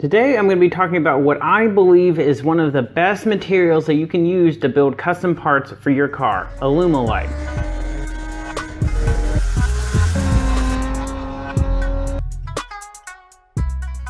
Today I'm going to be talking about what I believe is one of the best materials that you can use to build custom parts for your car, Alumilite.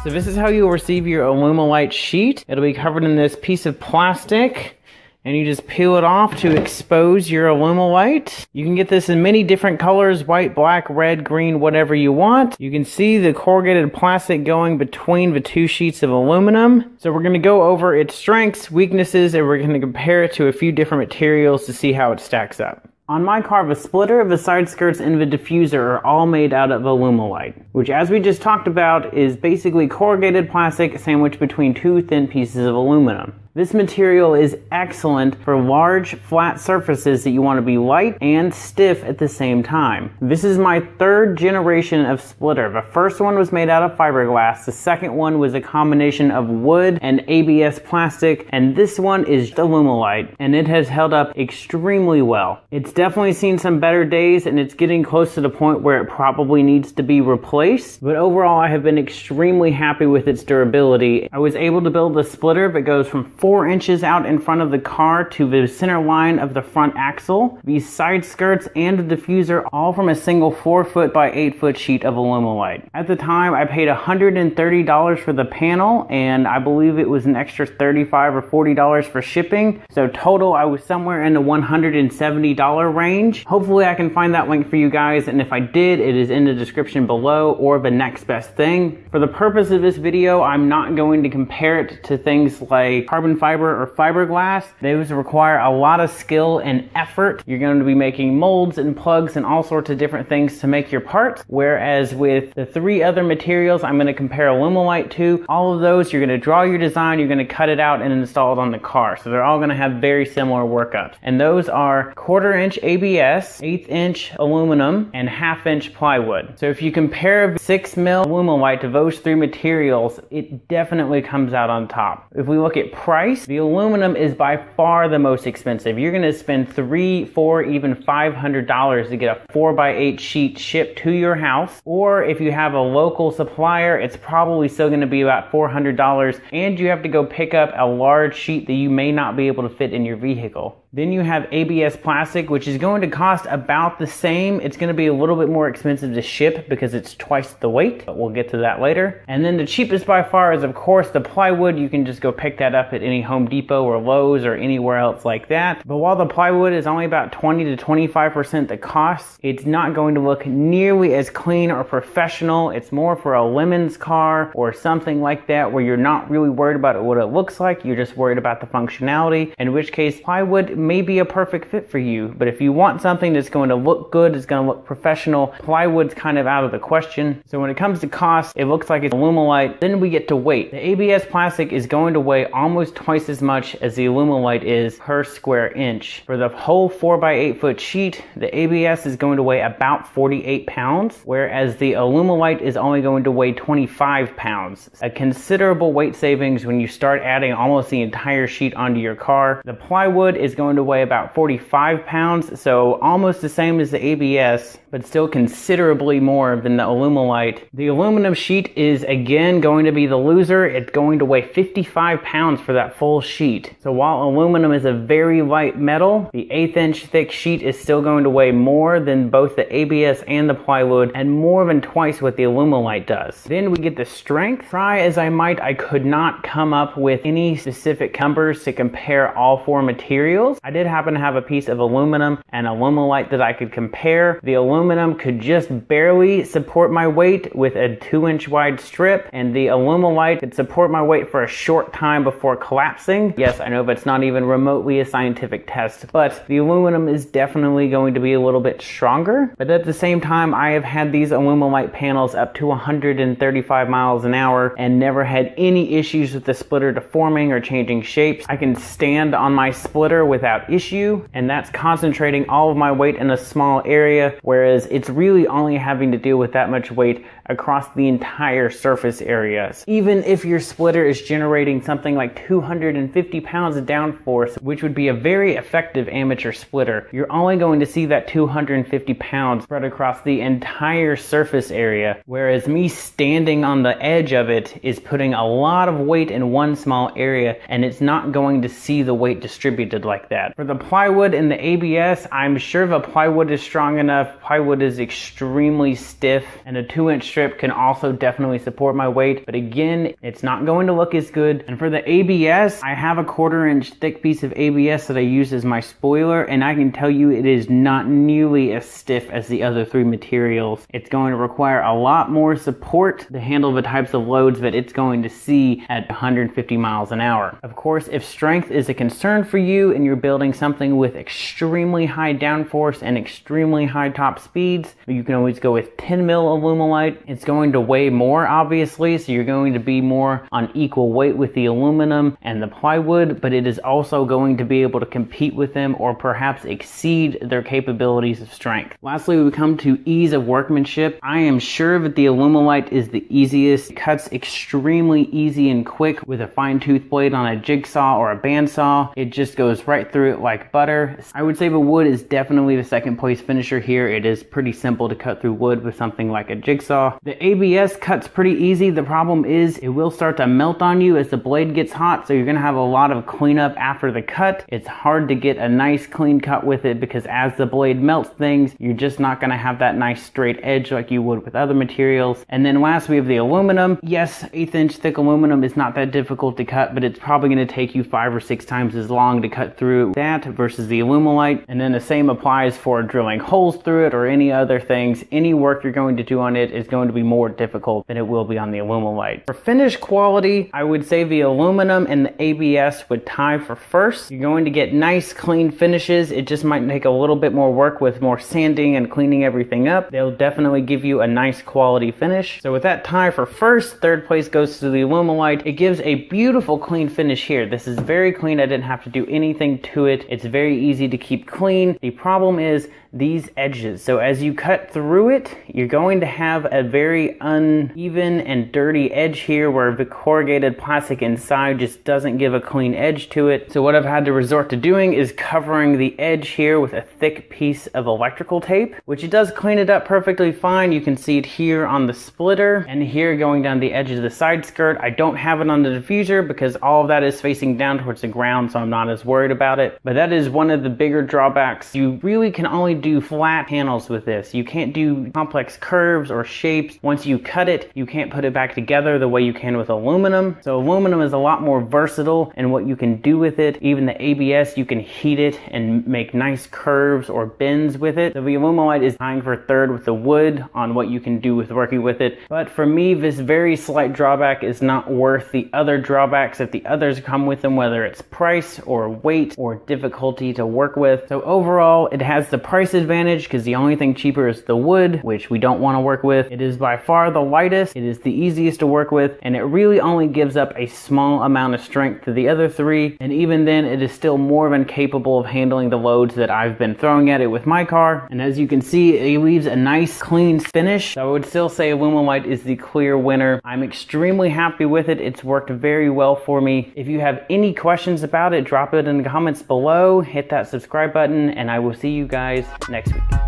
So this is how you will receive your Alumilite sheet. It'll be covered in this piece of plastic, and you just peel it off to expose your Alumilite. You can get this in many different colors: white, black, red, green, whatever you want. You can see the corrugated plastic going between the two sheets of aluminum. So we're going to go over its strengths, weaknesses, and we're going to compare it to a few different materials to see how it stacks up. On my car, the splitter, the side skirts, and the diffuser are all made out of Alumilite, which, as we just talked about, is basically corrugated plastic sandwiched between two thin pieces of aluminum. This material is excellent for large, flat surfaces that you want to be light and stiff at the same time. This is my third generation of splitter. The first one was made out of fiberglass. The second one was a combination of wood and ABS plastic, and this one is Alumilite, and it has held up extremely well. It's definitely seen some better days, and it's getting close to the point where it probably needs to be replaced, but overall I have been extremely happy with its durability. I was able to build a splitter that goes from 4 inches out in front of the car to the center line of the front axle, these side skirts, and the diffuser, all from a single 4-foot by 8-foot sheet of Alumilite. At the time, I paid $130 for the panel, and I believe it was an extra $35 or $40 for shipping. So total, I was somewhere in the $170 range. Hopefully I can find that link for you guys, and if I did, it is in the description below or the next best thing. For the purpose of this video, I'm not going to compare it to things like carbon fiber or fiberglass. Those require a lot of skill and effort. You're going to be making molds and plugs and all sorts of different things to make your parts, whereas with the 3 other materials I'm going to compare Alumilite to, all of those you're going to draw your design, you're going to cut it out and install it on the car. So they're all going to have very similar workups, and those are 1/4 inch ABS, 1/8 inch aluminum, and 1/2 inch plywood. So if you compare 6 mil Alumilite to those 3 materials, it definitely comes out on top. If we look at price, the aluminum is by far the most expensive. You're going to spend $300, $400, even $500 to get a 4x8 sheet shipped to your house. Or if you have a local supplier, it's probably still going to be about $400, and you have to go pick up a large sheet that you may not be able to fit in your vehicle. Then you have ABS plastic, which is going to cost about the same. It's going to be a little bit more expensive to ship because it's twice the weight, but we'll get to that later. And then the cheapest by far is, of course, the plywood. You can just go pick that up at any Home Depot or Lowe's or anywhere else like that. But while the plywood is only about 20 to 25% the cost, it's not going to look nearly as clean or professional. It's more for a lemons car or something like that, where you're not really worried about what it looks like. You're just worried about the functionality, in which case plywood may be a perfect fit for you. But if you want something that's going to look good, it's going to look professional, plywood's kind of out of the question. So when it comes to cost, it looks like it's Alumilite. Then we get to weight. The ABS plastic is going to weigh almost twice as much as the Alumilite is per square inch. For the whole 4x8 foot sheet, the ABS is going to weigh about 48 pounds, whereas the Alumilite is only going to weigh 25 pounds. A considerable weight savings when you start adding almost the entire sheet onto your car. The plywood is going to weigh about 45 pounds, so almost the same as the ABS, but still considerably more than the Alumilite. The aluminum sheet is again going to be the loser. It's going to weigh 55 pounds for that full sheet. So while aluminum is a very light metal, the 1/8 inch thick sheet is still going to weigh more than both the ABS and the plywood, and more than twice what the Alumilite does. Then we get the strength. Try as I might, I could not come up with any specific numbers to compare all 4 materials. I did happen to have a piece of aluminum and Alumilite that I could compare. The aluminum could just barely support my weight with a 2-inch wide strip, and the Alumilite could support my weight for a short time before collapsing. Yes, I know that's not even remotely a scientific test, but the aluminum is definitely going to be a little bit stronger. But at the same time, I have had these Alumilite panels up to 135 miles an hour and never had any issues with the splitter deforming or changing shapes. I can stand on my splitter without issue, and that's concentrating all of my weight in a small area, whereas it's really only having to deal with that much weight across the entire surface areas. Even if your splitter is generating something like 250 pounds of downforce, which would be a very effective amateur splitter, you're only going to see that 250 pounds spread across the entire surface area, whereas me standing on the edge of it is putting a lot of weight in one small area, and it's not going to see the weight distributed like that. For the plywood and the ABS, I'm sure the plywood is strong enough. Plywood is extremely stiff, and a 2-inch strip can also definitely support my weight, but again, it's not going to look as good. And for the ABS, I have a 1/4-inch thick piece of ABS that I use as my spoiler, and I can tell you it is not nearly as stiff as the other 3 materials. It's going to require a lot more support to handle the types of loads that it's going to see at 150 miles an hour. Of course, if strength is a concern for you and you're building something with extremely high downforce and extremely high top speeds, you can always go with 10 mil Alumilite. It's going to weigh more, obviously, so you're going to be more on equal weight with the aluminum and the plywood, but it is also going to be able to compete with them or perhaps exceed their capabilities of strength. Lastly, we come to ease of workmanship. I am sure that the Alumilite is the easiest. It cuts extremely easy and quick with a fine tooth blade on a jigsaw or a bandsaw. It just goes right through it like butter. I would say the wood is definitely the second place finisher here. It is pretty simple to cut through wood with something like a jigsaw. The ABS cuts pretty easy. The problem is it will start to melt on you as the blade gets hot, so you're going to have a lot of cleanup after the cut. It's hard to get a nice clean cut with it because as the blade melts things, you're just not going to have that nice straight edge like you would with other materials. And then last, we have the aluminum. Yes, 1/8-inch thick aluminum is not that difficult to cut, but it's probably going to take you 5 or 6 times as long to cut through that versus the Alumilite. And then the same applies for drilling holes through it or any other things. Any work you're going to do on it is going to be more difficult than it will be on the Alumilite. For finish quality, I would say the aluminum and the ABS would tie for first. You're going to get nice clean finishes. It just might take a little bit more work with more sanding and cleaning everything up. They'll definitely give you a nice quality finish. So with that tie for first, 3rd place goes to the Alumilite. It gives a beautiful clean finish here. This is very clean. I didn't have to do anything to it. It's very easy to keep clean. The problem is these edges. So as you cut through it, you're going to have a very uneven and dirty edge here where the corrugated plastic inside just doesn't give a clean edge to it. So what I've had to resort to doing is covering the edge here with a thick piece of electrical tape, which it does clean it up perfectly fine. You can see it here on the splitter and here going down the edge of the side skirt. I don't have it on the diffuser because all of that is facing down towards the ground, so I'm not as worried about it. But that is one of the bigger drawbacks. You really can only do flat panels with this. You can't do complex curves or shapes. Once you cut it, you can't put it back together the way you can with aluminum. So aluminum is a lot more versatile in what you can do with it. Even the ABS, you can heat it and make nice curves or bends with it. So the Alumilite is tying for 3rd with the wood on what you can do with working with it. But for me, this very slight drawback is not worth the other drawbacks that the others come with them, whether it's price or weight or difficulty to work with. So overall, it has the price advantage because the only thing cheaper is the wood, which we don't want to work with. It is by far the lightest, it is the easiest to work with, and it really only gives up a small amount of strength to the other 3, and even then it is still more than capable of handling the loads that I've been throwing at it with my car. And as you can see, it leaves a nice clean finish. So I would still say Alumilite is the clear winner. I'm extremely happy with it. It's worked very well for me. If you have any questions about it, drop it in the comments below, hit that subscribe button, and I will see you guys next week.